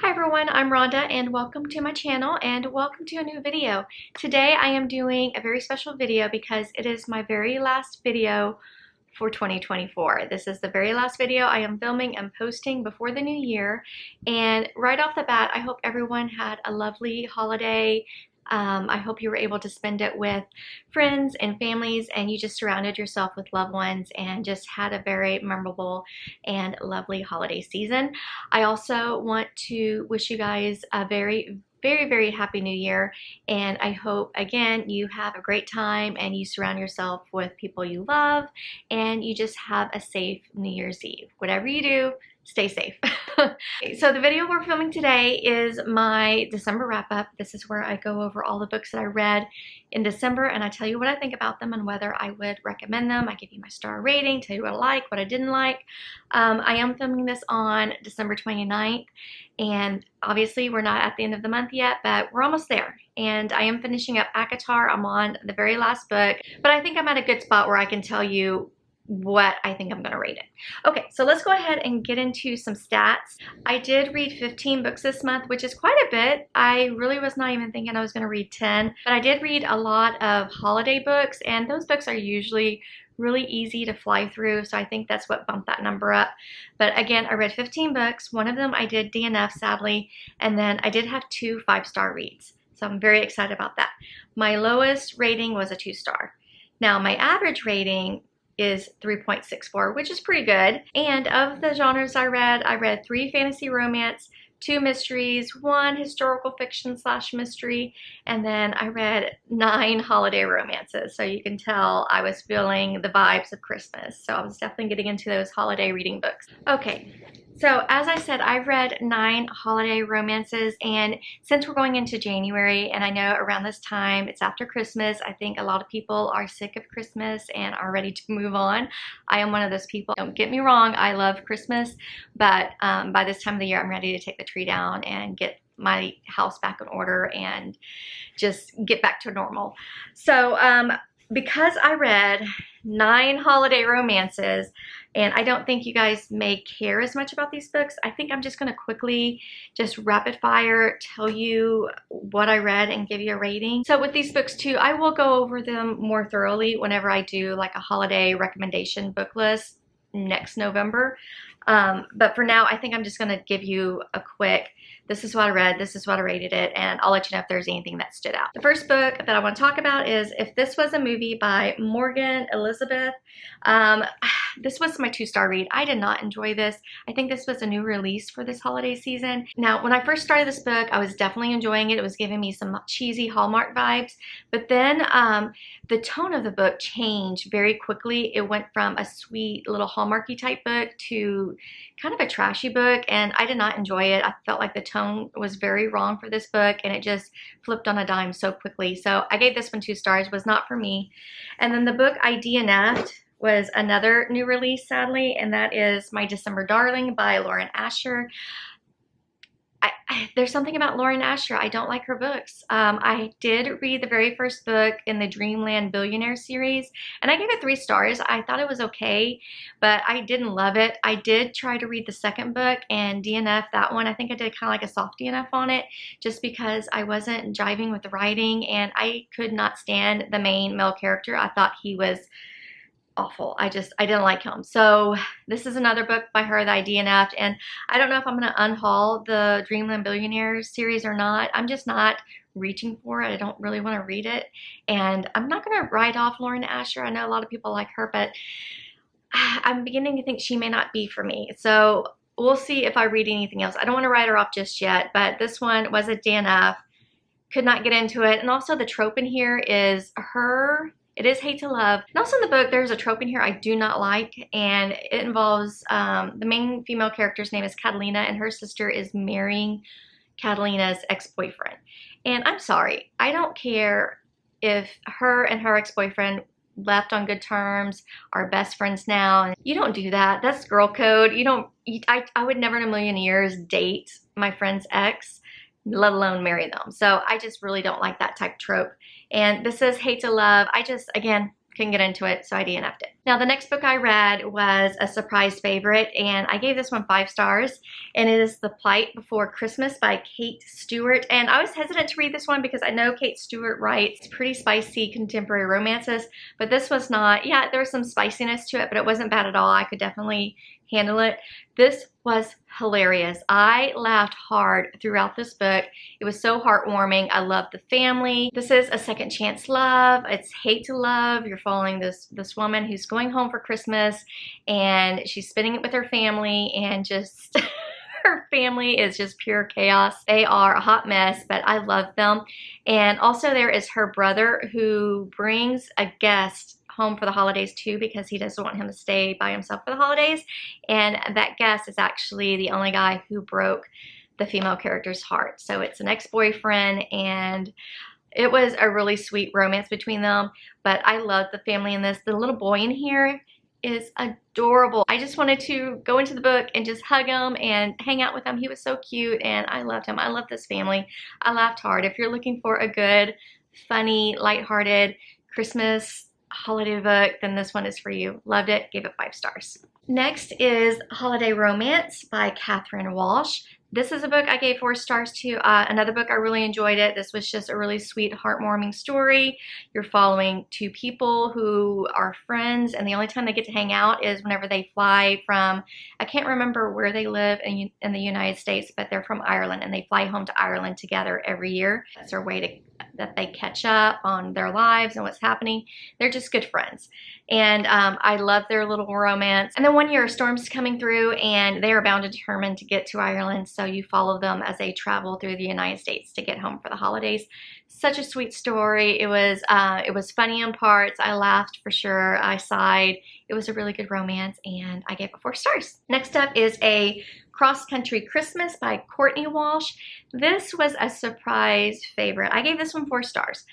Hi everyone, I'm Rhonda and welcome to my channel and welcome to a new video. Today I am doing a very special video because it is my very last video for 2024. This is the very last video I am filming and posting before the new year, and right off the bat I hope everyone had a lovely holiday. I hope you were able to spend it with friends and families and you just surrounded yourself with loved ones and just had a very memorable and lovely holiday season. I also want to wish you guys a very happy new year, and I hope again you have a great time and you surround yourself with people you love and you just have a safe New Year's Eve. Whatever you do, stay safe. So the video we're filming today is my December wrap-up. This is where I go over all the books that I read in December and I tell you what I think about them and whether I would recommend them. I give you my star rating, tell you what I like, what I didn't like. I am filming this on December 29th, and obviously we're not at the end of the month yet, but we're almost there. And I am finishing up ACOTAR. I'm on the very last book, but I think I'm at a good spot where I can tell you what I think I'm going to rate it. Okay, so let's go ahead and get into some stats. I did read 15 books this month, which is quite a bit. I really was not even thinking I was going to read 10, but I did read a lot of holiday books, and those books are usually really easy to fly through, so I think that's what bumped that number up. But again, I read 15 books. One of them I did DNF, sadly, and then I did have 2 5-star reads, so I'm very excited about that. My lowest rating was a 2-star. Now, my average rating is 3.64, which is pretty good. And of the genres I read 3 fantasy romance, 2 mysteries, 1 historical fiction / mystery, and then I read 9 holiday romances. So you can tell I was feeling the vibes of Christmas. So I was definitely getting into those holiday reading books. Okay. So as I said, I've read 9 holiday romances, and since we're going into January, and I know around this time, it's after Christmas, I think a lot of people are sick of Christmas and are ready to move on. I am one of those people. Don't get me wrong, I love Christmas, but by this time of the year, I'm ready to take the tree down and get my house back in order and just get back to normal. So because I read 9 holiday romances, and I don't think you guys may care as much about these books, I think I'm just going to quickly just rapid fire tell you what I read and give you a rating. So with these books too, I will go over them more thoroughly whenever I do like a holiday recommendation book list next November. But for now, I think I'm just going to give you a quick, this is what I read, this is what I rated it, and I'll let you know if there's anything that stood out. The first book that I want to talk about is If This Was a Movie by Morgan Elizabeth. This was my 2-star read. I did not enjoy this. I think this was a new release for this holiday season. Now, when I first started this book, I was definitely enjoying it. It was giving me some cheesy Hallmark vibes, but then the tone of the book changed very quickly. It went from a sweet little Hallmarky type book to kind of a trashy book, and I did not enjoy it. I felt like the tone was very wrong for this book, and it just flipped on a dime so quickly. So I gave this one 2 stars. It was not for me. And then the book I DNF'd was another new release, sadly, and that is My December Darling by Lauren Asher. There's something about Lauren Asher. I don't like her books. I did read the very first book in the Dreamland Billionaire series, and I gave it 3 stars. I thought it was okay, but I didn't love it. I did try to read the second book and DNF that one. I think I did kind of like a soft DNF on it just because I wasn't jiving with the writing, and I could not stand the main male character. I thought he was awful. I didn't like him. So this is another book by her that I DNF'd, and I don't know if I'm going to unhaul the Dreamland Billionaire series or not. I'm just not reaching for it. I don't really want to read it, and I'm not going to write off Lauren Asher. I know a lot of people like her, but I'm beginning to think she may not be for me. So we'll see if I read anything else. I don't want to write her off just yet, but this one was a DNF. Could not get into it. And also the trope in here is it is hate to love. And also in the book, there's a trope in here I do not like, and it involves the main female character's name is Catalina, and her sister is marrying Catalina's ex-boyfriend. And I'm sorry, I don't care if her and her ex-boyfriend left on good terms, are best friends now. You don't do that. That's girl code. I would never in a million years date my friend's ex, let alone marry them. So I just really don't like that type of trope. And this is hate to love. I just, again, couldn't get into it, so I DNF'd it. Now, the next book I read was a surprise favorite, and I gave this one 5 stars, and it is The Plight Before Christmas by Kate Stewart. And I was hesitant to read this one because I know Kate Stewart writes pretty spicy contemporary romances, but this was not. Yeah, there was some spiciness to it, but it wasn't bad at all. I could definitely handle it. This was hilarious. I laughed hard throughout this book. It was so heartwarming. I loved the family. This is a second chance love. It's hate to love. You're following this woman who's going home for Christmas, and she's spending it with her family, and just her family is just pure chaos. They are a hot mess, but I love them. And also there is her brother who brings a guest home for the holidays too, because he doesn't want him to stay by himself for the holidays. And that guest is actually the only guy who broke the female character's heart. So it's an ex-boyfriend, and it was a really sweet romance between them. But I love the family in this. The little boy in here is adorable. I just wanted to go into the book and just hug him and hang out with him. He was so cute, and I loved him. I love this family. I laughed hard. If you're looking for a good, funny, lighthearted Christmas holiday book, then this one is for you. Loved it. Gave it 5 stars. Next is Holiday Romance by Catherine Walsh. This is a book I gave 4 stars to. Another book, I really enjoyed it. This was just a really sweet, heartwarming story. You're following 2 people who are friends, and the only time they get to hang out is whenever they fly from, I can't remember where they live in the United States, but they're from Ireland, and they fly home to Ireland together every year. That's their way that they catch up on their lives and what's happening. They're just good friends. And I love their little romance. And then one year a storm's coming through, and they are bound and determined to get to Ireland, so you follow them as they travel through the United States to get home for the holidays. Such a sweet story. It was funny in parts. I laughed for sure. I sighed. It was a really good romance, and I gave it 4 stars. Next up is A Cross Country Christmas by Courtney Walsh. This was a surprise favorite. I gave this one 4 stars.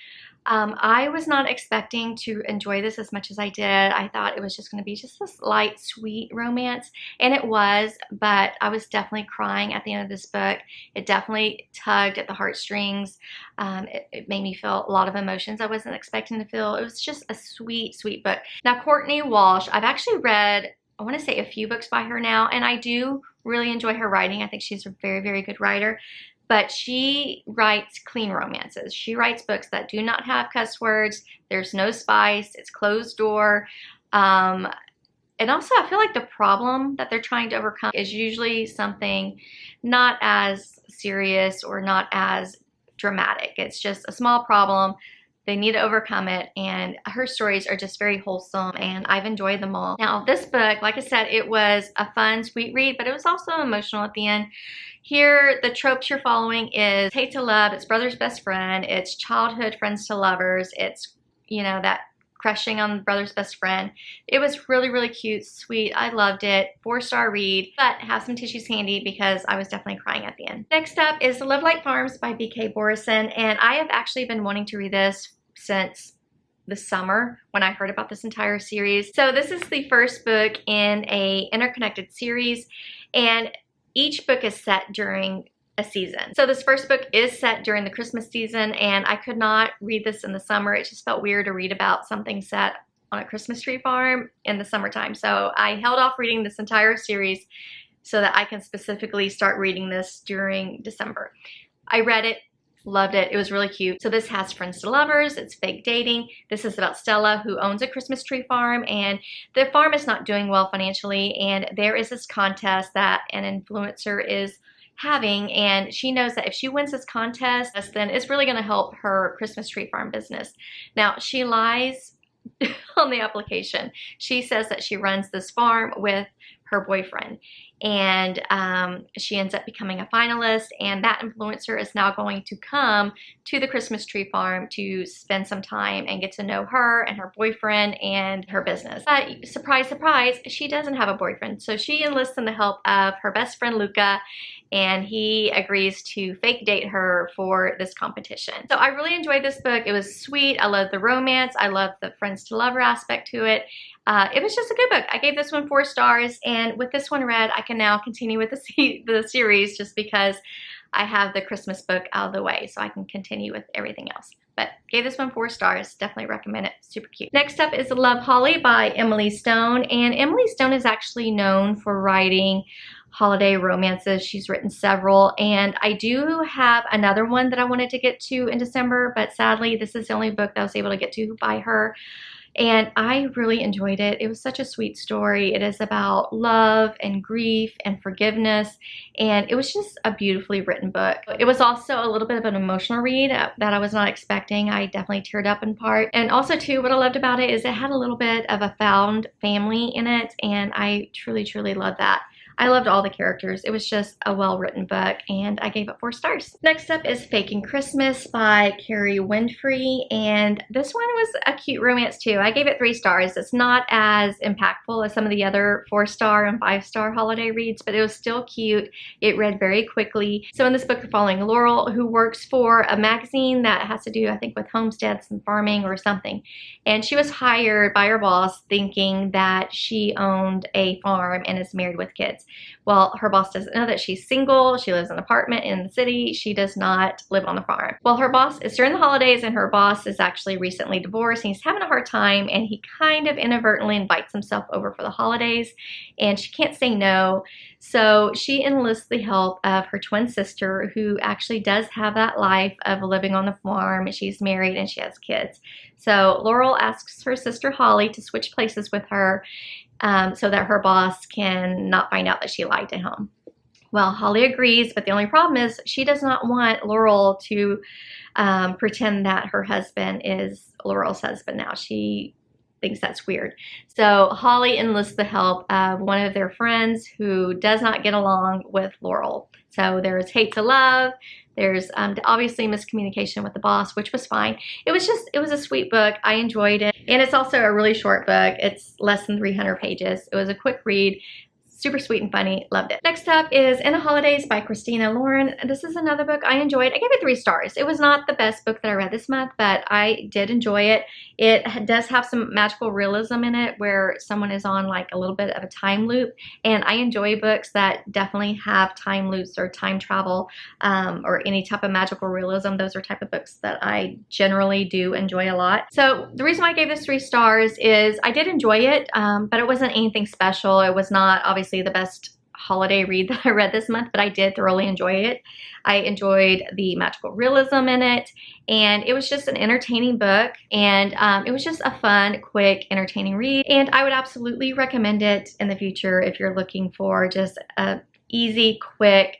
I was not expecting to enjoy this as much as I did. I thought it was just going to be just this light, sweet romance, and it was, but I was definitely crying at the end of this book. It definitely tugged at the heartstrings. It made me feel a lot of emotions I wasn't expecting to feel. It was just a sweet, sweet book. Now, Courtney Walsh, I've actually read, I want to say, a few books by her now, and I do really enjoy her writing. I think she's a very, very good writer. But she writes clean romances. She writes books that do not have cuss words. There's no spice. It's closed door. And also, I feel like the problem that they're trying to overcome is usually something not as serious or not as dramatic. It's just a small problem. They need to overcome it, and her stories are just very wholesome, and I've enjoyed them all. Now, this book, like I said, it was a fun, sweet read, but it was also emotional at the end. Here, the tropes you're following is hate to love, it's brother's best friend, it's childhood friends to lovers, it's, you know, that crushing on brother's best friend. It was really, really cute, sweet. I loved it. 4-star read, but have some tissues handy because I was definitely crying at the end. Next up is Love Like Farms by B.K. Borison, and I have actually been wanting to read this since the summer when I heard about this entire series. So this is the first book in a interconnected series, and each book is set during a season. So this first book is set during the Christmas season, and I could not read this in the summer. It just felt weird to read about something set on a Christmas tree farm in the summertime. So I held off reading this entire series so that I can specifically start reading this during December. I read it, loved it. It was really cute. So this has friends to lovers. It's fake dating. This is about Stella, who owns a Christmas tree farm, and the farm is not doing well financially, and there is this contest that an influencer is having, and she knows that if she wins this contest, then it's really going to help her Christmas tree farm business. Now, she lies on the application. She says that she runs this farm with her boyfriend, and she ends up becoming a finalist, and that influencer is now going to come to the Christmas tree farm to spend some time and get to know her and her boyfriend and her business. But surprise, surprise, she doesn't have a boyfriend, so she enlists in the help of her best friend Luca, and he agrees to fake date her for this competition. So I really enjoyed this book. It was sweet. I loved the romance. I loved the friends to lover aspect to it. It was just a good book. I gave this one 4 stars, and with this one read, I can now continue with the series just because I have the Christmas book out of the way, so I can continue with everything else. But gave this one 4 stars. Definitely recommend it. Super cute. Next up is Love Holly by Emily Stone. And Emily Stone is actually known for writing holiday romances. She's written several. And I do have another one that I wanted to get to in December. But sadly, this is the only book that I was able to get to by her. And I really enjoyed it. It was such a sweet story. It is about love and grief and forgiveness. And it was just a beautifully written book. It was also a little bit of an emotional read that I was not expecting. I definitely teared up in part. And also too, what I loved about it is it had a little bit of a found family in it. And I truly, truly loved that. I loved all the characters. It was just a well-written book, and I gave it 4 stars. Next up is Faking Christmas by Carrie Winfrey, and this one was a cute romance too. I gave it 3 stars. It's not as impactful as some of the other 4-star and 5-star holiday reads, but it was still cute. It read very quickly. So in this book, we're following Laurel, who works for a magazine that has to do, I think, with homesteads and farming or something. And she was hired by her boss thinking that she owned a farm and is married with kids. Well, her boss doesn't know that she's single. She lives in an apartment in the city. She does not live on the farm. Well, her boss is during the holidays, and her boss is actually recently divorced, and he's having a hard time, and he kind of inadvertently invites himself over for the holidays, and she can't say no. So she enlists the help of her twin sister, who actually does have that life of living on the farm. She's married and she has kids. So Laurel asks her sister Holly to switch places with her so that her boss can not find out that she lied to him. Well, Holly agrees, but the only problem is she does not want Laurel to pretend that her husband is Laurel's husband now. She thinks that's weird. So Holly enlists the help of one of their friends who does not get along with Laurel. So there's hate to love. There's obviously miscommunication with the boss, which was fine. It was a sweet book. I enjoyed it. And it's also a really short book. It's less than 300 pages. It was a quick read. Super sweet and funny. Loved it. Next up is In the Holidays by Christina Lauren. This is another book I enjoyed. I gave it 3 stars. It was not the best book that I read this month, but I did enjoy it. It does have some magical realism in it where someone is on like a little bit of a time loop. And I enjoy books that definitely have time loops or time travel or any type of magical realism. Those are type of books that I generally do enjoy a lot. So the reason why I gave this 3 stars is I did enjoy it, but it wasn't anything special. It was not obviously the best holiday read that I read this month, but I did thoroughly enjoy it. I enjoyed the magical realism in it, and it was just an entertaining book, and it was just a fun, quick, entertaining read, and I would absolutely recommend it in the future if you're looking for just a easy, quick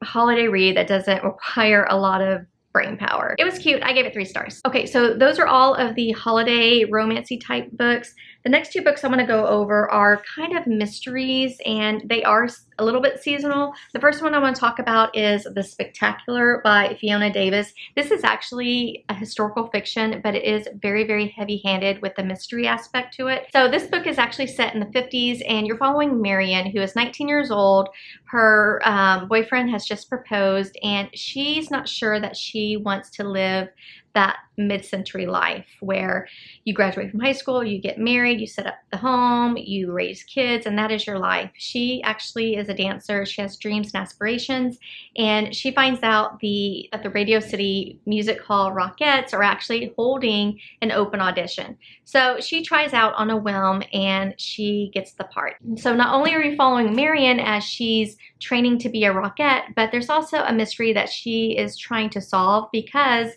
holiday read that doesn't require a lot of brain power. It was cute. I gave it 3 stars. Okay, so those are all of the holiday romancy type books. The next 2 books I'm going to go over are kind of mysteries, and they are a little bit seasonal. The first one I want to talk about is The Spectacular by Fiona Davis. This is actually a historical fiction, but it is very, very heavy-handed with the mystery aspect to it. So this book is actually set in the 50s, and you're following Marion, who is 19 years old. Her boyfriend has just proposed, and she's not sure that she wants to live that mid-century life where you graduate from high school, you get married, you set up the home, you raise kids, and that is your life. She actually is a dancer. She has dreams and aspirations, and she finds out that the Radio City Music Hall Rockettes are actually holding an open audition. So she tries out on a whim, and she gets the part. So not only are you following Marion as she's training to be a Rockette, but there's also a mystery that she is trying to solve because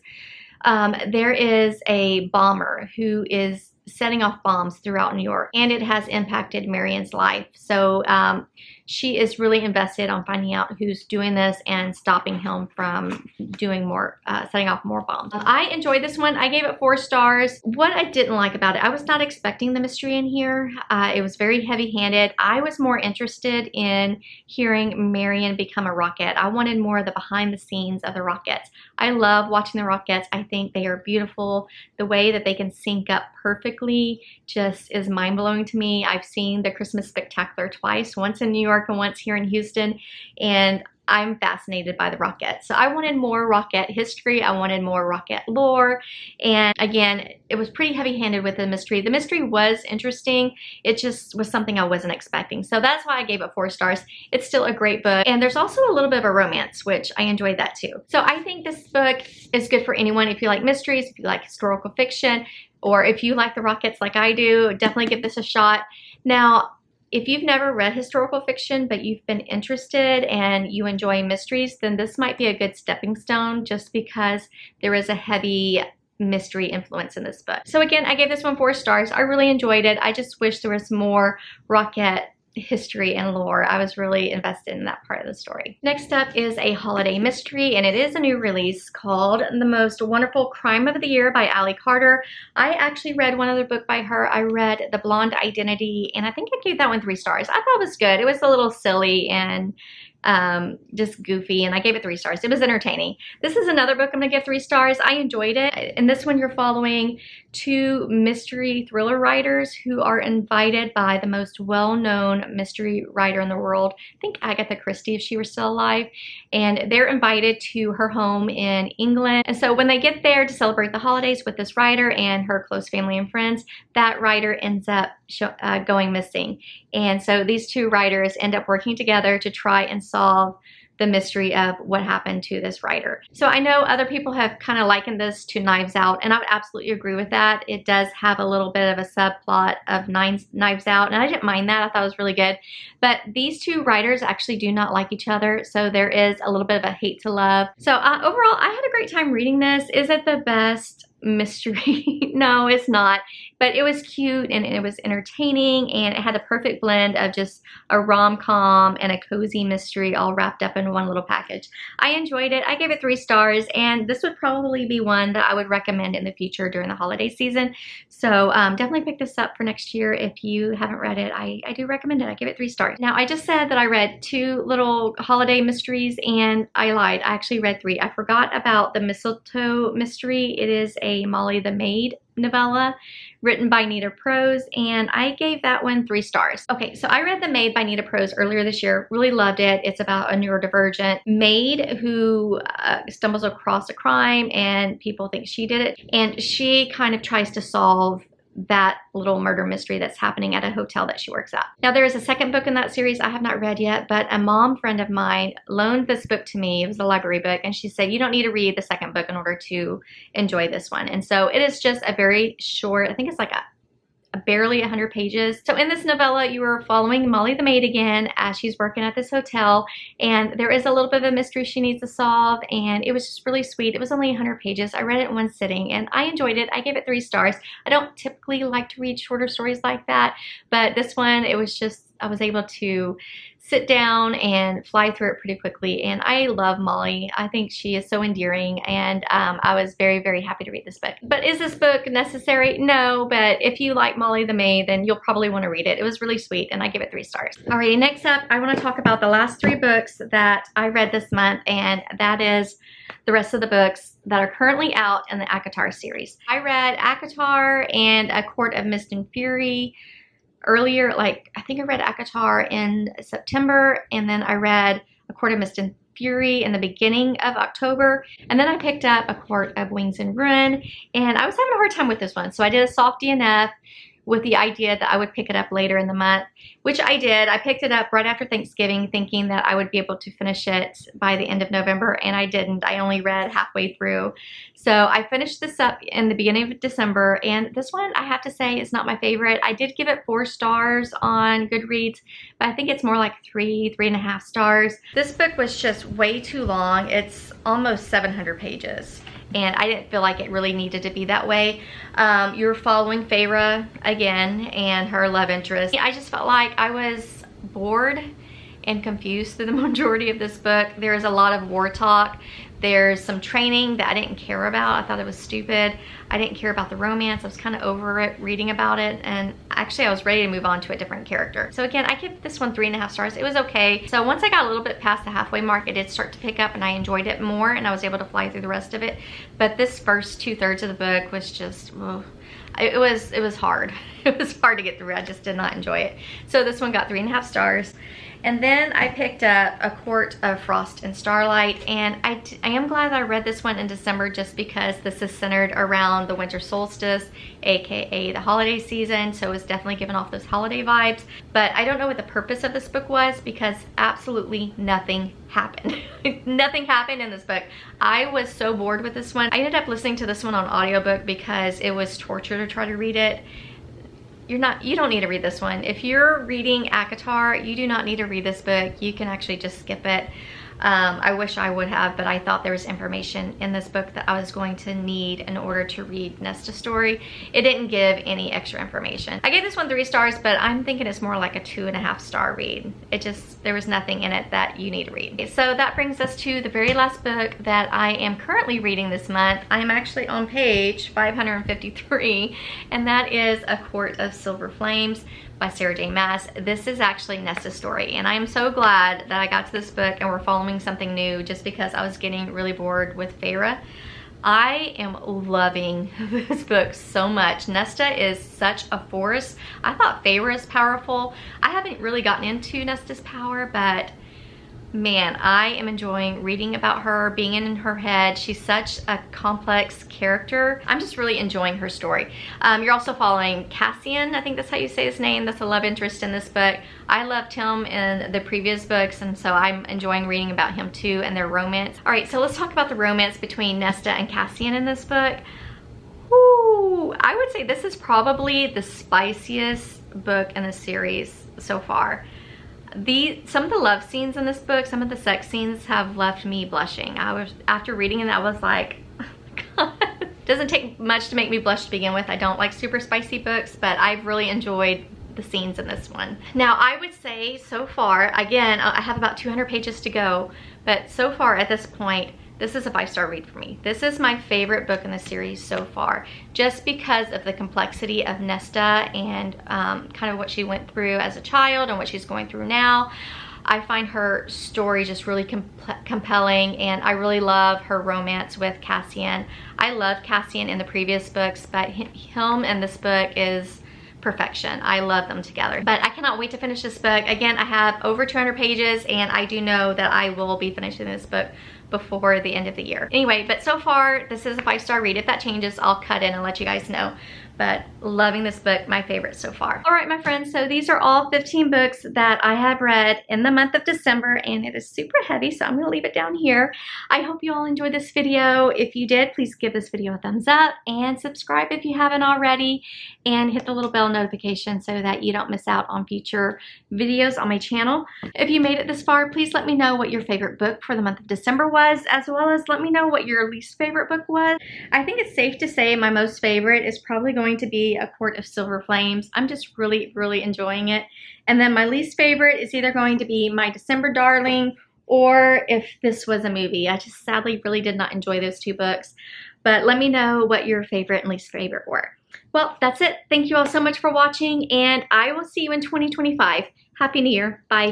there is a bomber who is setting off bombs throughout New York, and it has impacted Marion's life. So she is really invested on finding out who's doing this and stopping him from doing more, setting off more bombs. I enjoyed this one. I gave it 4 stars. What I didn't like about it, I was not expecting the mystery in here. It was very heavy-handed. I was more interested in hearing Marion become a Rockette. I wanted more of the behind the scenes of the Rockettes. I love watching the Rockettes. I think they are beautiful. The way that they can sync up perfectly just is mind-blowing to me. I've seen the Christmas Spectacular twice, once in New York and once here in Houston, and I'm fascinated by the Rockette. So I wanted more Rockette history. I wanted more Rockette lore. And again, it was pretty heavy-handed with the mystery. The mystery was interesting. It just was something I wasn't expecting. So that's why I gave it 4 stars. It's still a great book. And there's also a little bit of a romance, which I enjoyed that too. So I think this book is good for anyone. If you like mysteries, if you like historical fiction, or if you like the Rockettes like I do, definitely give this a shot. Now, if you've never read historical fiction, but you've been interested and you enjoy mysteries, then this might be a good stepping stone just because there is a heavy mystery influence in this book. So again, I gave this one 4 stars. I really enjoyed it. I just wish there was more Rockette history and lore. I was really invested in that part of the story. Next up is a holiday mystery, and it is a new release called The Most Wonderful Crime of the Year by Ali Carter. I actually read one other book by her. I read The Blonde Identity, and I think I gave that one 3 stars. I thought it was good. It was a little silly and just goofy, and I gave it 3 stars. It was entertaining. This is another book I'm gonna give 3 stars. I enjoyed it. In this one, you're following 2 mystery thriller writers who are invited by the most well-known mystery writer in the world. I think Agatha Christie, if she were still alive. And they're invited to her home in England. And so when they get there to celebrate the holidays with this writer and her close family and friends, that writer ends up going missing. And so these 2 writers end up working together to try and solve the mystery of what happened to this writer. So I know other people have kind of likened this to Knives Out, and I would absolutely agree with that. It does have a little bit of a subplot of Knives Out, and I didn't mind that. I thought it was really good. But these 2 writers actually do not like each other, so there is a little bit of a hate to love. So overall, I had a great time reading this. Is it the best mystery? No, it's not. But it was cute and it was entertaining, and it had the perfect blend of just a rom-com and a cozy mystery all wrapped up in one little package. I enjoyed it. I gave it 3 stars, and this would probably be one that I would recommend in the future during the holiday season. So definitely pick this up for next year if you haven't read it. I do recommend it. I give it 3 stars. Now, I just said that I read 2 little holiday mysteries, and I lied. I actually read 3. I forgot about the mistletoe mystery. It is a Molly the Maid novella written by Nita Prose, and I gave that one 3 stars. Okay, so I read The Maid by Nita Prose earlier this year. Really loved it. It's about a neurodivergent maid who stumbles across a crime, and people think she did it, and she kind of tries to solve that little murder mystery that's happening at a hotel that she works at. Now, there is a second book in that series I have not read yet, but a mom friend of mine loaned this book to me. It was a library book, and she said, you don't need to read the second book in order to enjoy this one. And so it is just a very short, I think it's like a barely 100 pages. So in this novella, you are following Molly the maid again as she's working at this hotel, and there is a little bit of a mystery she needs to solve, and it was just really sweet. It was only 100 pages. I read it in one sitting, and I enjoyed it. I gave it 3 stars. I don't typically like to read shorter stories like that, but this one, it was just, I was able to sit down and fly through it pretty quickly, and I love Molly. I think she is so endearing, and I was very, very happy to read this book. But is this book necessary? No, but if you like Molly the Maid, then you'll probably want to read it. It was really sweet, and I give it 3 stars. Alrighty, next up, I want to talk about the last 3 books that I read this month, and that is the rest of the books that are currently out in the ACOTAR series. I read ACOTAR and A Court of Mist and Fury earlier, like I think I read ACOTAR in September, and then I read A Court of Mist and Fury in the beginning of October, and then I picked up A Court of Wings and Ruin, and I was having a hard time with this one, so I did a soft DNF with the idea that I would pick it up later in the month, which I did. I picked it up right after Thanksgiving thinking that I would be able to finish it by the end of November, and I didn't. I only read halfway through. So I finished this up in the beginning of December, and this one, I have to say, is not my favorite. I did give it 4 stars on Goodreads, but I think it's more like 3.5 stars. This book was just way too long. It's almost 700 pages. And I didn't feel like it really needed to be that way. You're following Feyre again and her love interest. I just felt like I was bored and confused through the majority of this book. There's a lot of war talk. There's some training that I didn't care about. I thought it was stupid. I didn't care about the romance. I was kind of over it, reading about it, and actually I was ready to move on to a different character. So again, I give this one 3.5 stars. It was okay. So once I got a little bit past the halfway mark, it did start to pick up, and I enjoyed it more, and I was able to fly through the rest of it. But this first 2/3 of the book was just, ugh. It was hard. It was hard to get through. I just did not enjoy it. So this one got 3.5 stars. And then I picked up A Court of Frost and Starlight, and I am glad I read this one in December just because this is centered around the winter solstice, aka the holiday season, so it was definitely giving off those holiday vibes. But I don't know what the purpose of this book was because absolutely nothing happened. Nothing happened in this book. I was so bored with this one. I ended up listening to this one on audiobook because it was torture to try to read it. You don't need to read this one. If you're reading ACOTAR, you do not need to read this book. You can actually just skip it. I wish I would have, but I thought there was information in this book that I was going to need in order to read Nesta's story. It didn't give any extra information. I gave this one 3 stars, but I'm thinking it's more like a 2.5 star read. There was nothing in it that you need to read. Okay, so that brings us to the very last book that I am currently reading this month. I'm actually on page 553, and that is A Court of Silver Flames by Sarah J. Maas. This is actually Nesta's story, and I am so glad that I got to this book and we're following something new just because I was getting really bored with Feyre. I am loving this book so much. Nesta is such a force. I thought Feyre is powerful. I haven't really gotten into Nesta's power, but man, I am enjoying reading about her, being in her head. She's such a complex character. I'm just really enjoying her story. You're also following Cassian, I think that's how you say his name. That's a love interest in this book. I loved him in the previous books, and so I'm enjoying reading about him too and their romance. All right, so let's talk about the romance between Nesta and Cassian in this book. Woo! I would say this is probably the spiciest book in the series so far. Some of the love scenes in this book, some of the sex scenes have left me blushing. After reading it, I was like, oh my God. Doesn't take much to make me blush to begin with. I don't like super spicy books, but I've really enjoyed the scenes in this one. Now, I would say so far, again, I have about 200 pages to go, but so far at this point, this is a 5-star read for me. This is my favorite book in the series so far, just because of the complexity of Nesta and kind of what she went through as a child and what she's going through now. I find her story just really compelling, and I really love her romance with Cassian. I loved Cassian in the previous books, but him in this book is perfection. I love them together. But I cannot wait to finish this book. Again, I have over 200 pages, and I do know that I will be finishing this book before the end of the year. Anyway, but so far, this is a 5-star read. If that changes, I'll cut in and let you guys know. But loving this book, my favorite so far. All right, my friends, so these are all 15 books that I have read in the month of December, and it is super heavy, so I'm gonna leave it down here. I hope you all enjoyed this video. If you did, please give this video a thumbs up and subscribe if you haven't already, and hit the little bell notification so that you don't miss out on future videos on my channel. If you made it this far, please let me know what your favorite book for the month of December was, as well as let me know what your least favorite book was. I think it's safe to say my most favorite is probably going to be A Court of Silver Flames. I'm just really enjoying it. And then my least favorite is either going to be My December Darling, or If This Was a Movie. I just sadly really did not enjoy those 2 books. But let me know what your favorite and least favorite were. Well, that's it. Thank you all so much for watching, and I will see you in 2025. Happy New Year. Bye.